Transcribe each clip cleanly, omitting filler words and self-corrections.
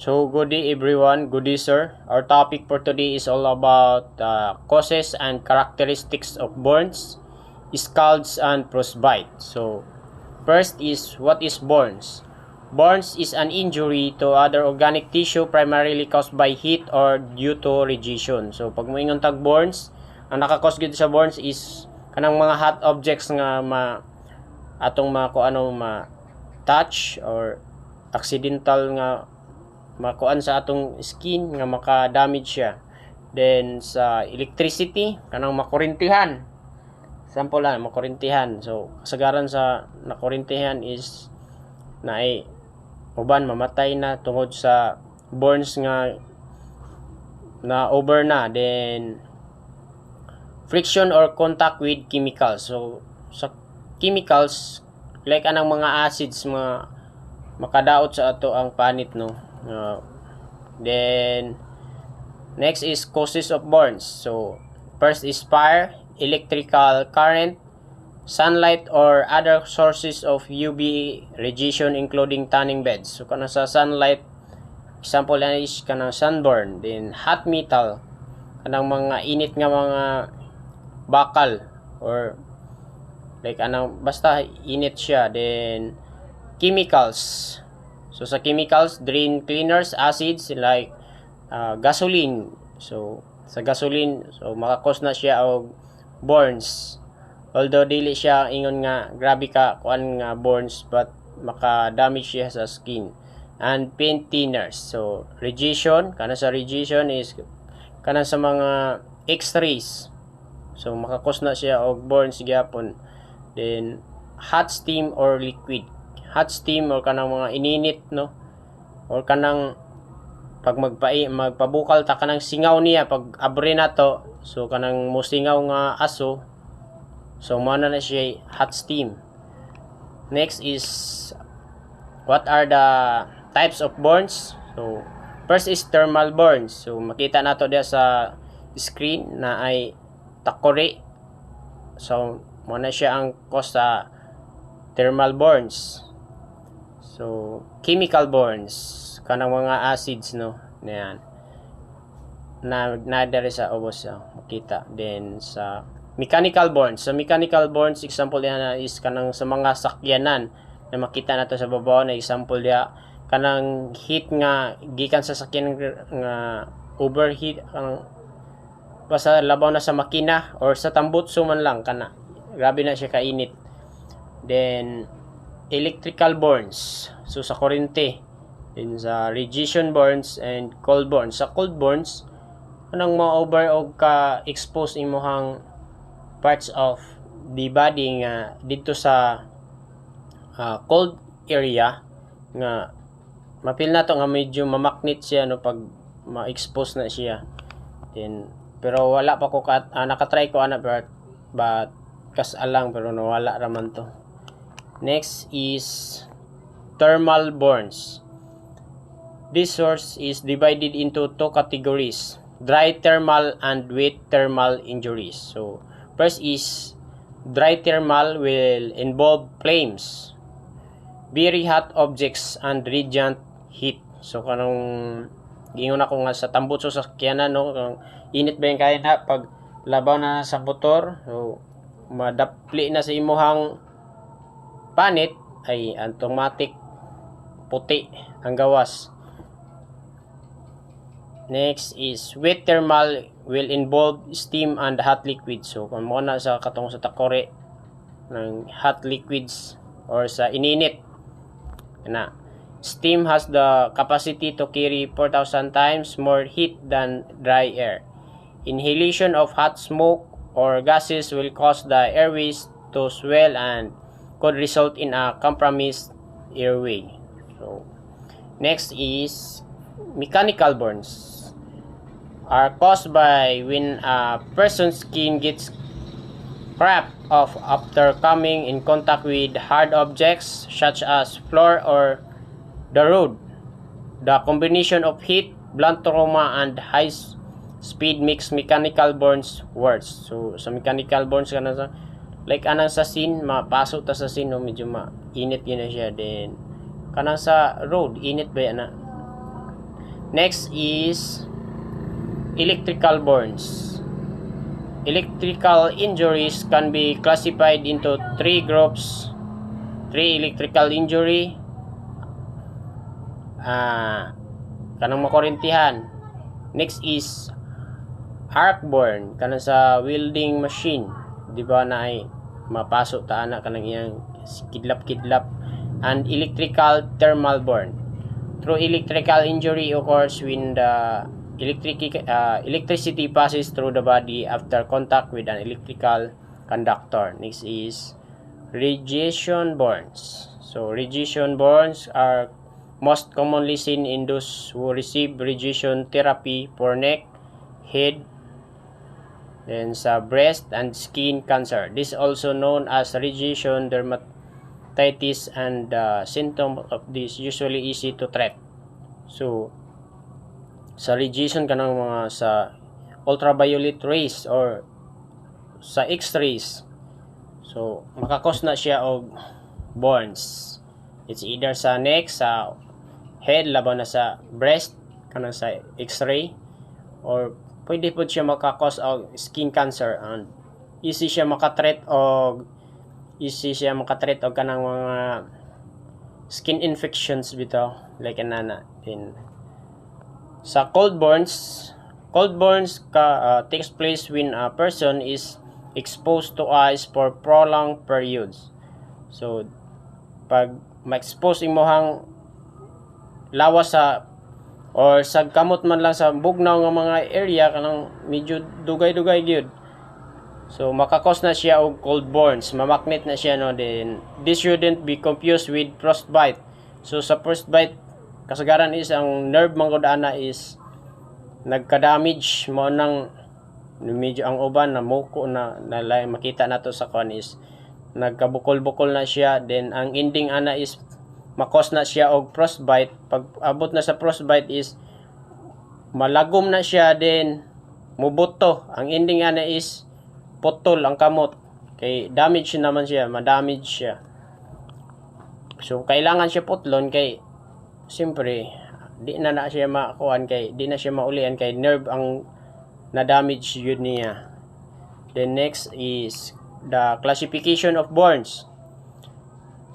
So, good day everyone, good day sir. Our topic for today is all about causes and characteristics of burns, scalds, and frostbite. So, first is what is burns? Burns is an injury to other organic tissue primarily caused by heat or due to radiation. So, pag moingon tag burns, ang nakakause gid sa burns is kanang mga hot objects nga atong touch or accidental nga makuan sa atong skin nga maka-damage siya. Then sa electricity kanang makurintihan. Sample lang makurintihan. So kasagaran sa nakurintihan is naay uban mamatay na tungod sa burns nga na over na. Then friction or contact with chemicals. So sa chemicals like anang mga acids mga makadaot sa ato ang panit no. Then next is causes of burns. So first is fire, electrical current, sunlight or other sources of UV radiation including tanning beds. So kana sa sunlight, example na is kana sunburn. Then hot metal, kanang mga init nga mga bakal or like anang basta init siya. Then chemicals. So sa chemicals, drain cleaners, acids like gasoline. So sa gasoline, so makakos na siya og burns. Although dili siya ingon nga grabe ka kuan nga burns, but maka-damage siya sa skin. And paint thinners. So radiation, kana sa radiation is kana sa mga X-rays. So makakos na siya og burns gyapon. Then hot steam or liquid. Hot steam or kanang mga ininit no, or kanang pag magpabukal ta kanang singaw niya pag abre na to, so kanang musingaw nga aso, so mana na siya hot steam. Next is what are the types of burns? So first is thermal burns. So makita nato dia sa screen na ay takore. So mana siya ang cause sa thermal burns. So chemical burns kanang mga acids no niyan na dere sa ubos makita. Then sa mechanical burns, so mechanical burns example yan is kanang sa mga sakyanan na makita nato sa babaw na example dia kanang heat nga gikan sa sakyan nga overheat kanang basta labaw na sa makina or sa tambutso man lang kana grabe na siya kainit. Then electrical burns, so sa kuryente. Then sa radiation burns and cold burns. Sa cold burns, anong ma-over o ka-expose imuhang parts of the body nga dito sa cold area nga mapil na to nga medyo mamaknit siya no pag ma-expose na siya. Then pero wala pa ko nakatry ko but kas alang pero nawala raman to. Next is thermal burns. This source is divided into two categories: dry thermal and wet thermal injuries. So first is dry thermal will involve flames, very hot objects and radiant heat. So kanang gingon ako nga sa tambutso sa sakyanan no, init ba yung kaya na pag labaw na sa motor, so madapli na sa imuhang panit ay automatic puti ang gawas. Next is wet thermal will involve steam and hot liquids. So kung mo na sa katong sa takore ng hot liquids or sa ininit na steam has the capacity to carry 4,000 times more heat than dry air. Inhalation of hot smoke or gases will cause the airways to swell and could result in a compromised airway. So next is mechanical burns are caused by when a person's skin gets cracked off after coming in contact with hard objects such as floor or the road. The combination of heat, blunt trauma, and high speed makes mechanical burns worse. So sa mechanical burns kana sa like anang sa scene mapasok ta sa scene no, medyo mainit yun na siya. Then kanang sa road init ba yan na Next is electrical burns. Electrical injuries can be classified into 3 groups. 3 electrical injury, kanang makurintihan. Next is arc burn, kanang sa welding machine, di ba, na ay mapasok ta ana kanang iyang kidlap-kidlap. And electrical thermal burn. True electrical injury occurs when the electricity passes through the body after contact with an electrical conductor. Next is radiation burns. So radiation burns are most commonly seen in those who receive radiation therapy for neck, head, then sa breast and skin cancer. This is also known as radiation dermatitis, and the symptom of this usually easy to treat. So sa radiation kanang mga sa ultraviolet rays or sa X-rays, so makakos na siya og burns. It's either sa neck, sa head, laban na sa breast kanang sa X-ray, or pwede po siya makakos og skin cancer, and easy siya makatreat og kanang mga skin infections bitaw, like anana. Then sa cold burns takes place when a person is exposed to ice for prolonged periods. So pag ma-expose imohang lawas sa or sa kamot man lang sa bugnaw nga mga area kanang medyo dugay-dugay gyud, so makakos na siya og cold burns, mamaknit na siya, no. Then this shouldn't be confused with frostbite. So sa frostbite kasagaran is ang nerve manggod ana is nagka-damage mo nang medyo ang uban na muko na makita nato sa kon is nagkabukol-bukol na siya. Then ang ending ana is makos na siya og frostbite. Pag abot na sa frostbite is malagom na siya, then mubuto. Ang ending ana is putol ang kamot, kay damage naman siya, ma-damage siya. So kailangan siya putlon kay siyempre di na siya makuan, kay di na siya maulian kay nerve ang na-damage yun niya. Then next is the classification of burns.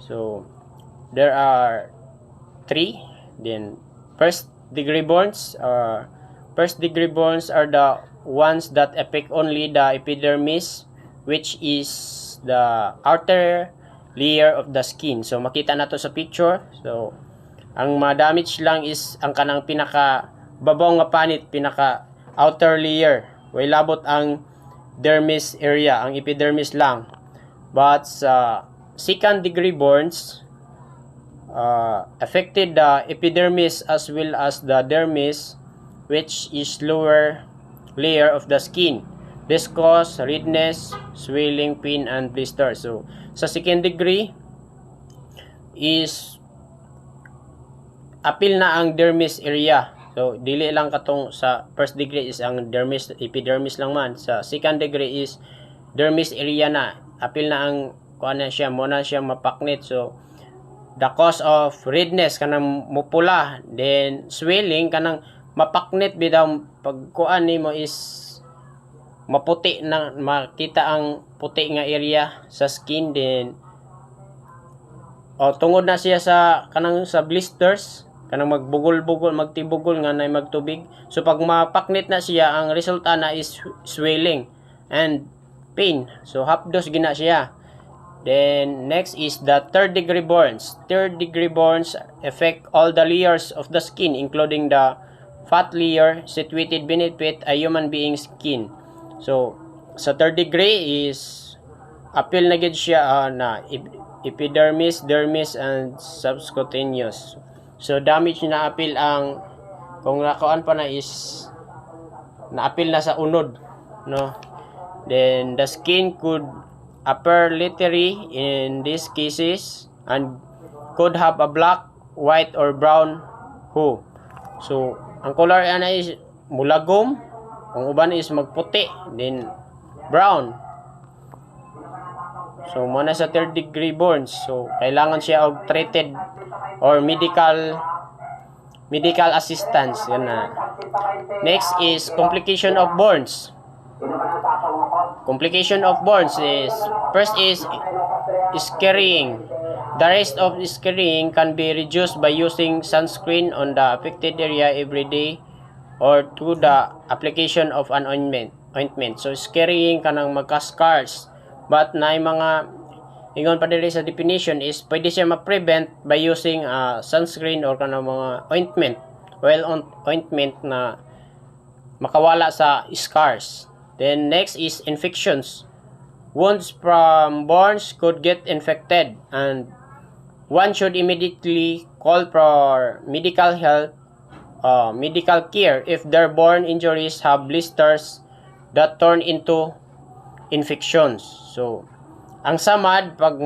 So there are 3. Then first degree burns are the ones that affect only the epidermis, which is the outer layer of the skin. So makita nato sa picture. So ang ma-damage lang is ang kanang pinaka babaw nga panit, pinaka outer layer. Way labot ang dermis area, ang epidermis lang. But sa second degree burns affected the epidermis as well as the dermis, which is lower layer of the skin. This cause redness, swelling, pain, and blister. So sa second degree is apil na ang dermis area. So dili lang katong sa first degree is ang dermis, epidermis lang man. Sa second degree is dermis area na, apil na ang kuan na siya, mo na siya mapaknit. So the cause of redness kanang mupula, then swelling kanang mapaknit bitaw. Pag kuan nimo is maputi na, makita ang puti nga area sa skin. Then tungod na siya sa kanang sa blisters, kanang magbugol-bugol, magtibugol nga nay magtubig. So pag mapaknit na siya, ang resulta na is swelling and pain. So hapdos gina siya. Then next is the third degree burns. Third degree burns affect all the layers of the skin, including the fat layer situated beneath a human being's skin. So sa third degree is apil na gid siya na epidermis, dermis, and subcutaneous. So damage na apil ang, kung nakuan pa na is naapil na sa unod, no. Then the skin could appear leathery in these cases and could have a black, white, or brown hue. So ang color ana is mulagom, ang uban is magputi, then brown. So muna sa third degree burns. So kailangan siya og treated or medical medical assistance. Yan na. Next is complication of burns. Complication of burns is, first is scarring. The rest of scarring can be reduced by using sunscreen on the affected area every day or through the application of an ointment. So scarring kanang magka-scars, but na mga ingon pa diri sa definition is pwede siya ma-prevent by using sunscreen or kanang mga ointment, ointment na makawala sa scars. Then next is infections. Wounds from burns could get infected and one should immediately call for medical care if their burn injuries have blisters that turn into infections. So, ang samad pag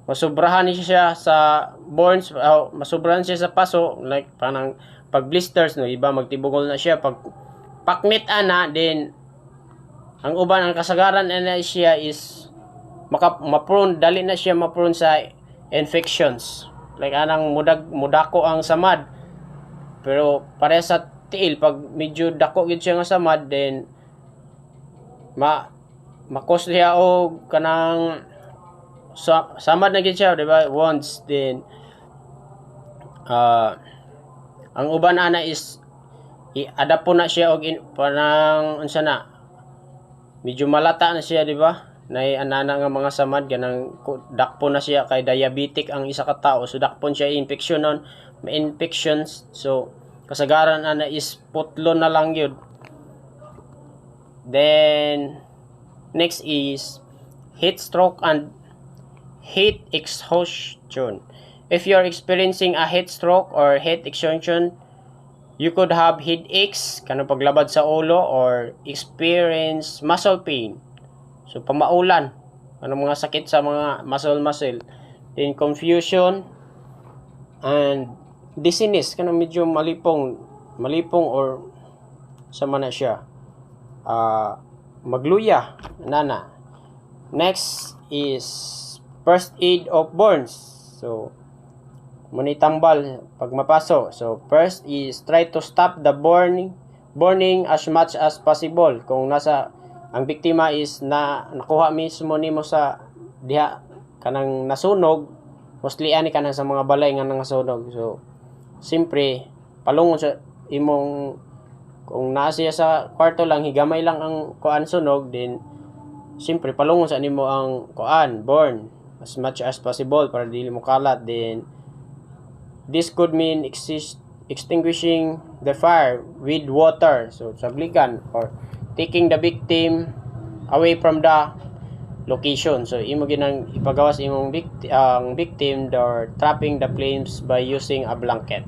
masubrahan siya sa burns, masubrahan siya sa paso, like parang pag blisters, no, iba magtibugol na siya, pag pakmit ana, then ang uban ang kasagaran na siya is dali na siya ma-prone sa infections. Like anang mudako ang samad. Pero pare sa tiil, pag medyo dako gid siya nga samad, then makos siya og kanang samad na gid siya, di ba? Once then ang uban ana is i-adapt po na siya og parang unsa na, medyo malata na siya, di ba? Nay anana nga mga samad ganang dakpo na siya kay diabetic ang isa ka tawo, so dakpon siya infectionon, may infections, so kasagaran ana is putlo na lang yun. Then next is heat stroke and heat exhaustion. If you're experiencing a heat stroke or heat exhaustion, you could have headaches, kanang paglabad sa ulo, or experience muscle pain. So, pamaulan. Anong mga sakit sa mga muscle. Then, confusion and dizziness. Kanang medyo malipong or sama na siya. Magluya. Nana. Next is first aid of burns. So, munitambal pag mapaso. So, first is try to stop the burning as much as possible. Kung ang biktima is nakuha mismo nimo sa diha kanang nasunog, mostly ani kanang sa mga balay nga nasunog. So, simpre palungon sa imong, kung naa siya sa kwarto lang, higamay lang ang kuan sunog, din simpre palungon sa nimo ang kuan burn as much as possible para dili mo kalat. Then this could mean extinguishing the fire with water, so sablikan, or taking the victim away from the location. So imo ginang ipagawas imong victim or trapping the flames by using a blanket.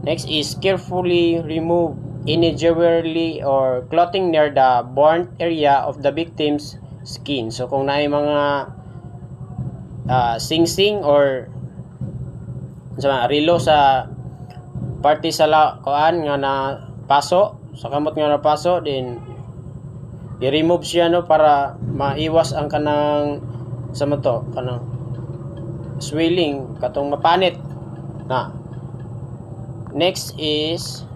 Next is carefully remove any jewelry or clothing near the burnt area of the victim's skin. So kung naay mga sing-sing or relo sa party sa kuan nga na paso, sa kamot nga na paso, din i-remove siya, no, para maiwas ang kanang kanang swelling, katong mapanit na. Next is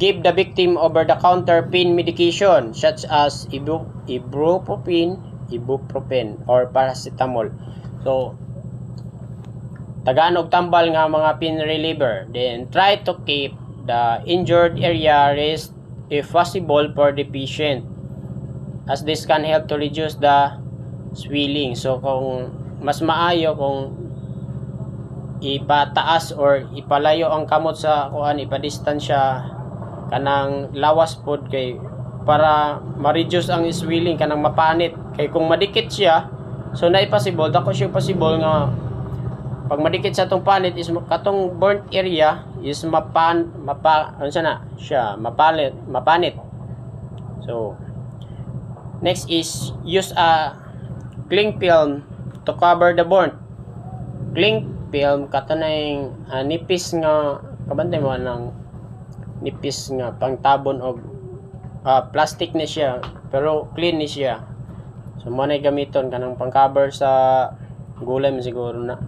give the victim over-the-counter pain medication such as ibuprofen or paracetamol. So tagaan og tambal nga mga pain reliever. Then try to keep the injured area rest if possible for the patient, as this can help to reduce the swelling. So kung mas maayo kung ipataas or ipalayo ang kamot sa kuan, ipadistansya kanang lawas pod kay para ma-reduce ang swelling kanang mapanit. Kay kung madikit siya, so na possible dako siya possible nga pag madikit sa tong panit is katong burnt area is mapanit. So next is use a cling film to cover the burnt. Cling film katanay nipis nga kabantay mo ng nipis nga pangtabon og plastic ni siya pero clean ni siya. So mo na gamiton kanang pang-cover sa gulay siguro na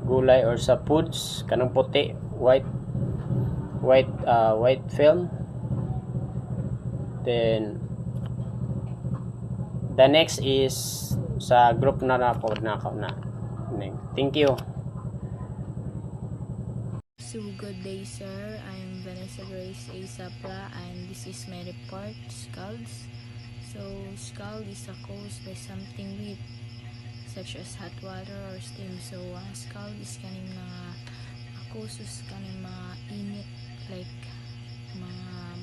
gulay or sa foods kanang puti, white film. Then the next is sa group na ako na. Thank you. So good day, sir. I'm Vanessa Grace A. Sapla, and this is my report, scalds. So scald is caused by something wet, such as hot water or steam. So ang scald is kaning mga causes kaning mga init, like mga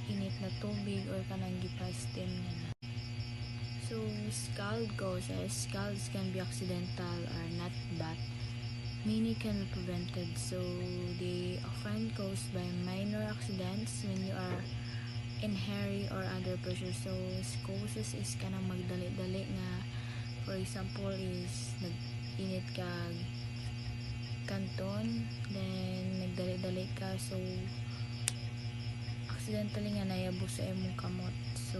init na tubig or kanang gipa-steam na. So scald causes, scalds can be accidental or not, but many can be prevented. So they often caused by minor accidents when you are in hurry or under pressure. So causes is kanang magdali-dali nga, for example is nag-init ka kanton, then nagdali-dali ka, so accidentally nga nayabo sa imong kamot, so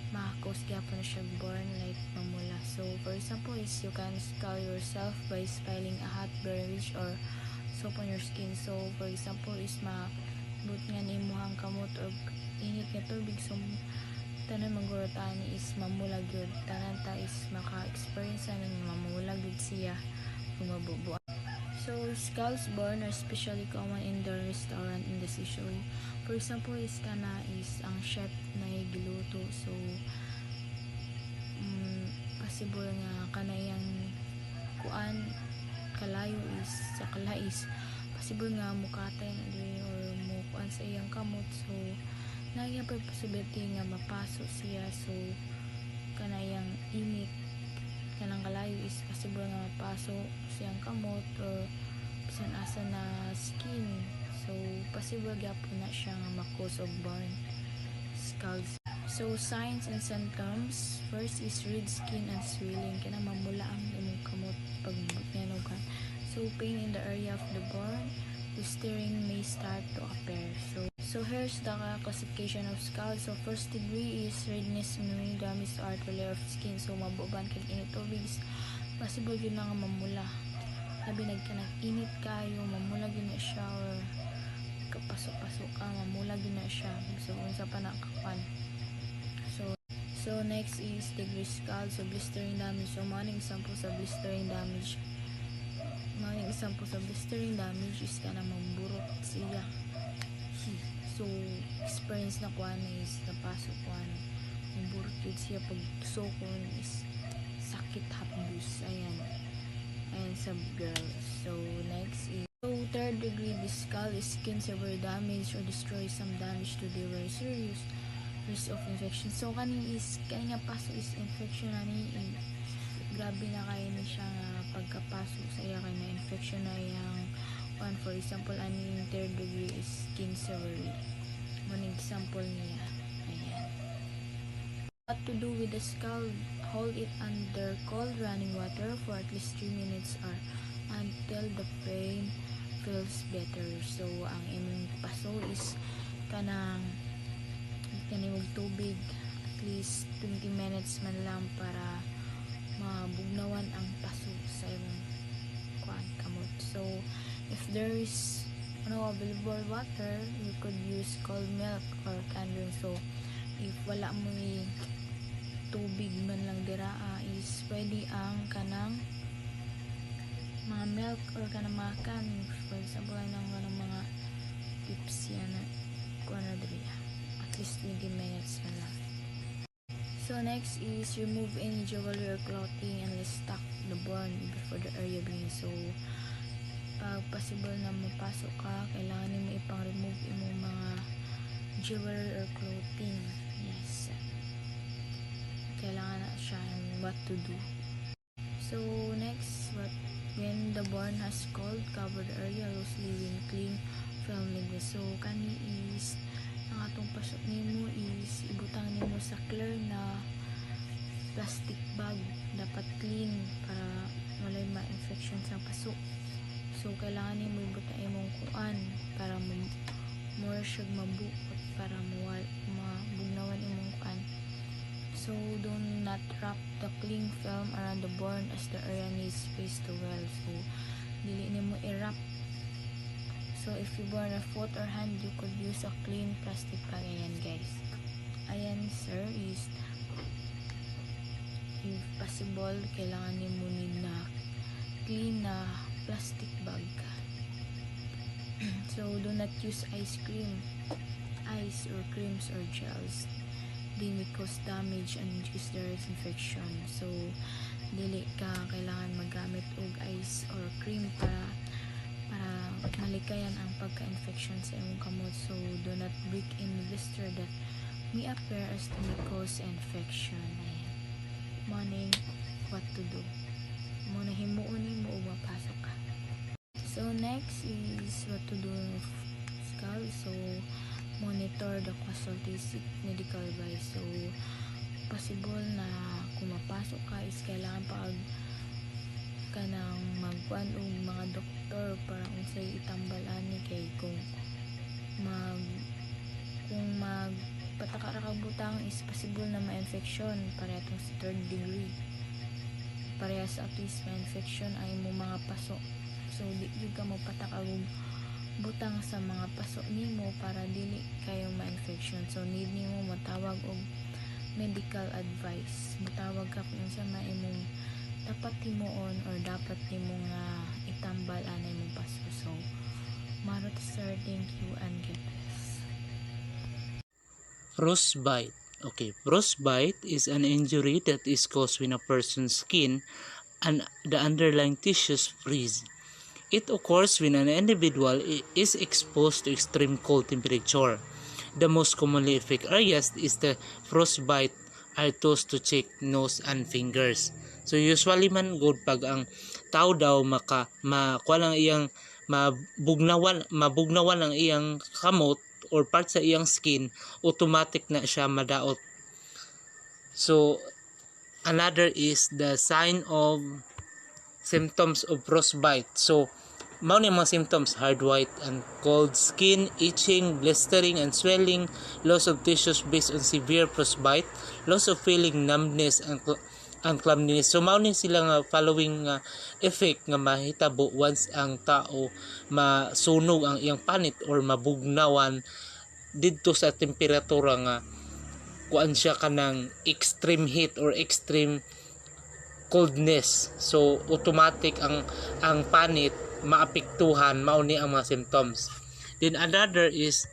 makakos gyapon na siya burn, like mamula. So for example is you can scald yourself by spilling a hot beverage or soap on your skin. So for example is mabut nga nimuhang kamot or init nga tubig, so tanan manggurataan is mamulag yun, tanan ta is maka-experience na mamulag yun siya kung mabubuan. So scalds burn are especially common in the restaurant industry. So for example is kana is ang chef na giluto, so possible nga kanayang kuan kalayo is sa kalais, possible nga mukatay na diri or mukuan sa iyang kamot, so nagya pa possibility nga mapaso siya. So kanayang init kanang kalayo is possible nga mapaso siyang kamot or bisan asa na skin, so possible gyapon na siya nga ma-cause of burn, scalds. So signs and symptoms, first is red skin and swelling, kana mamula ang imong kamot pag yanugan. So pain in the area of the burn, blistering may start to appear. So here's the classification of scalds. So first degree is redness, meaning damage to outer layer of skin. So mabuban kag init tubig, possible yun na nga mamula. Labi nagkanang init kayo, mamula yun na siya, or kapasok-pasok ka, mamula yun na siya. So unsa pa na kapan. So next is degree scald, so blistering damage. So maning example sa blistering damage. Maning example sa blistering damage is kana mamburot siya. So experience na kuan is napasok kuan mamburot yun siya pag tusokon is sakit hapdus. Ayan sa girl. So next is third degree scald is skin severe damage or destroy some damage to the very serious risk of infection. So kani nga paso is infection na ni grabe na kayo ni siya nga pagkapaso sa iya kay na infection na iyang one. For example ani third degree is skin severely, maning example niya. Ayan. What to do with the scald? Hold it under cold running water for at least 3 minutes or until the pain feels better. So ang imong paso is kanang kanimog tubig at least 20 minutes man lang para mabugnawan ang paso sa imong kuan kamot. So if there is no available water, you could use cold milk or canned drink. So if wala mo tubig man lang diraa is pwede ang kanang mga milk or kanang makan, for example kanang mga tips yan na kuan na diri at least 20 minutes na lang. So next is remove any jewelry or clothing and stock the burn before the area begins. So pag possible na mapasok ka, kailangan mo ipang-remove imong mga jewelry or clothing. Yes, kailangan na siya and what to do. So next, when the burn has cold, cover the area loosely with clean film liquid. So kani is ang atong pasok nimo is ibutang nimo sa clear na plastic bag, dapat clean para walay ma-infection sa pasok. So kailangan nimo ibutang imong kuan para more siya mabuot, para mabugnawan imong kuan. So So do not wrap the cling film around the burn as the area needs space to well. So dili nimo i-wrap. So if you burn a foot or hand, you could use a clean plastic bag. Ayan guys. Ayan sir, is if possible kailangan nimo need na clean na plastic bag. So do not use ice or creams or gels. They may cause damage and induce direct infection. So dili ka kailangan magamit og ice or cream para malikayan ang pagka-infection sa imong kamot. So do not break in blister that may appear as to may cause infection. Ayan. Morning, what to do. Muna himuon nimo og mapasok ka. So next is what to do with skull. So monitor the casualty, seek medical advice. So possible na kung mapasok ka is kailangan pag kanang magkuan og mga doktor para unsay itambalan ni kay kung pataka ra kag butang is possible na ma-infection pareha tong sa 3rd degree. Parehas at least ma-infection ay mo mga paso. So di jud ka mo pataka og butang sa mga paso nimo para dili kayo ma-infection. So need nimo matawag og medical advice. Matawag ka kung unsa man imong dapat himuon or dapat nimo nga itambal anay mong paso. So marot sir, thank you and get this. Frostbite. Okay, frostbite is an injury that is caused when a person's skin and the underlying tissues freeze. It occurs when an individual is exposed to extreme cold temperature. The most commonly affected areas is the frostbite are those to cheek, nose, and fingers. So usually man good pag ang tao daw makuha ang iyang mabugnawan ang iyang kamot or part sa iyang skin, automatic na siya madaot. So another is the sign of symptoms of frostbite. So mao ni mga symptoms: hard white and cold skin, itching, blistering and swelling, loss of tissues based on severe frostbite, loss of feeling, numbness and clumsiness. So mao ni sila nga following effect nga mahitabo once ang tao masunog ang iyang panit or mabugnawan didto sa temperatura nga kuan siya kanang extreme heat or extreme coldness. So automatic ang panit maapektuhan, mao ni ang mga symptoms. Then another is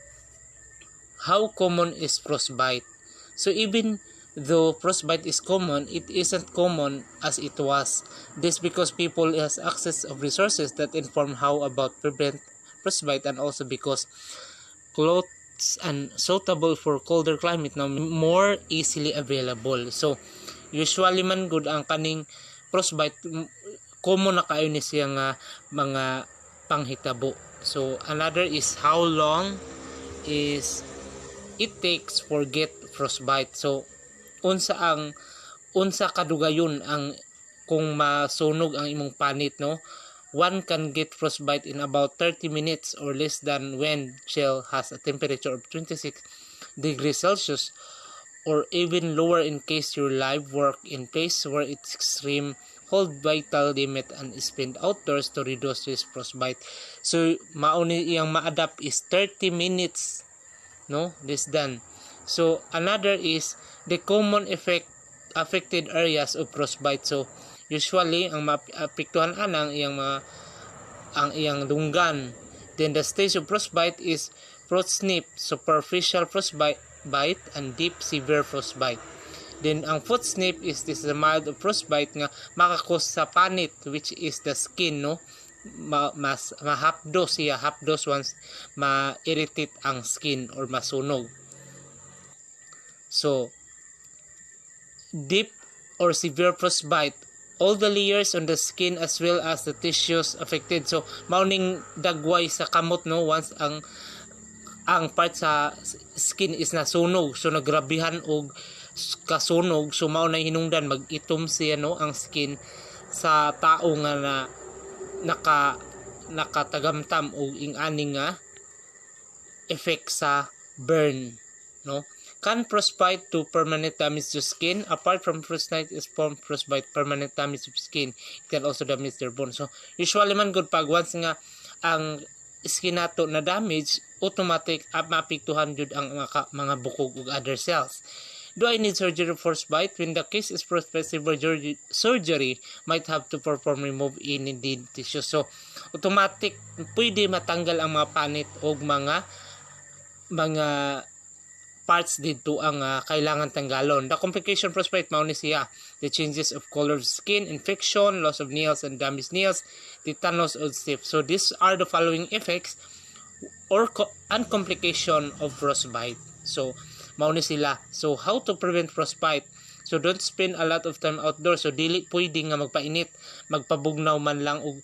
how common is frostbite. So even though frostbite is common, it isn't common as it was. This because people has access of resources that inform how about prevent frostbite, and also because clothes and suitable for colder climate now more easily available. So usually man good ang kaning frostbite, common na kayo ni siya nga mga panghitabo. So another is how long is it takes for get frostbite. So unsa kadugayon ang kung masunog ang imong panit, no? One can get frostbite in about 30 minutes or less than when shell has a temperature of 26 degrees Celsius, or even lower in case your live work in place where it's extreme hold vital limit and spend outdoors to reduce this frostbite. So mauni iyang ma-adapt is 30 minutes, no, this done. So another is the common affected areas of frostbite. So usually ang maapektuhan anang ang iyang dunggan. Then the stage of frostbite is frost snip, superficial frostbite and deep severe frostbite. Then ang foot snip is this the mild of frostbite nga makakos sa panit, which is the skin, no? Mas mahapdos siya, hapdos once ma-irritate ang skin or masunog. So deep or severe frostbite, all the layers on the skin as well as the tissues affected. So mauning dagway sa kamot, no, once ang part sa skin is nasunog, so nagrabihan og kasunog, so mao na hinungdan mag-itom siya, no, ang skin sa tao nga na nakatagamtam og ing-ani nga effect sa burn, no. Can frostbite to permanent damage to skin? Apart from frostbite is form frostbite permanent damage to skin, it can also damage their bone. So usually man good pag once nga ang skin nato na damage, automatic maapektuhan jud ang mga bukog ug other cells. Do I need surgery for frostbite? When the case is prospective surgery, might have to perform remove any dead tissue. So, automatic, pwede matanggal ang mga panit o mga parts dito ang kailangan tanggalon. The complication frostbite mao ni siya. The changes of color of skin, infection, loss of nails and damaged nails, tetanus or stiff. So, these are the following effects or complication of frostbite. So, mao ni sila. So, how to prevent frostbite? So, don't spend a lot of time outdoors. So, dili pwede nga magpainit, magpabugnaw man lang og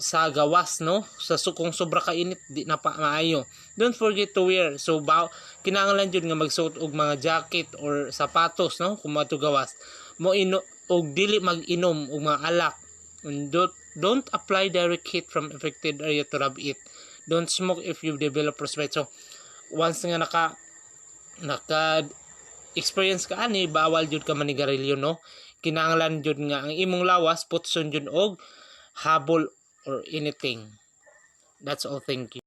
sa gawas, no? Kung sobra ka init, di na pa maayo. Don't forget to wear. So, kinahanglan jud nga magsuot og mga jacket or sapatos, no? Kung mato gawas. Og dili mag-inom og mga alak. And don't apply direct heat from affected area to rub it. Don't smoke if you develop frostbite. So, once nga naka-experience ka ani, bawal jud ka manigarilyo, no? Kinahanglan jud nga ang imong lawas putson jud og habol or anything. That's all. Thank you.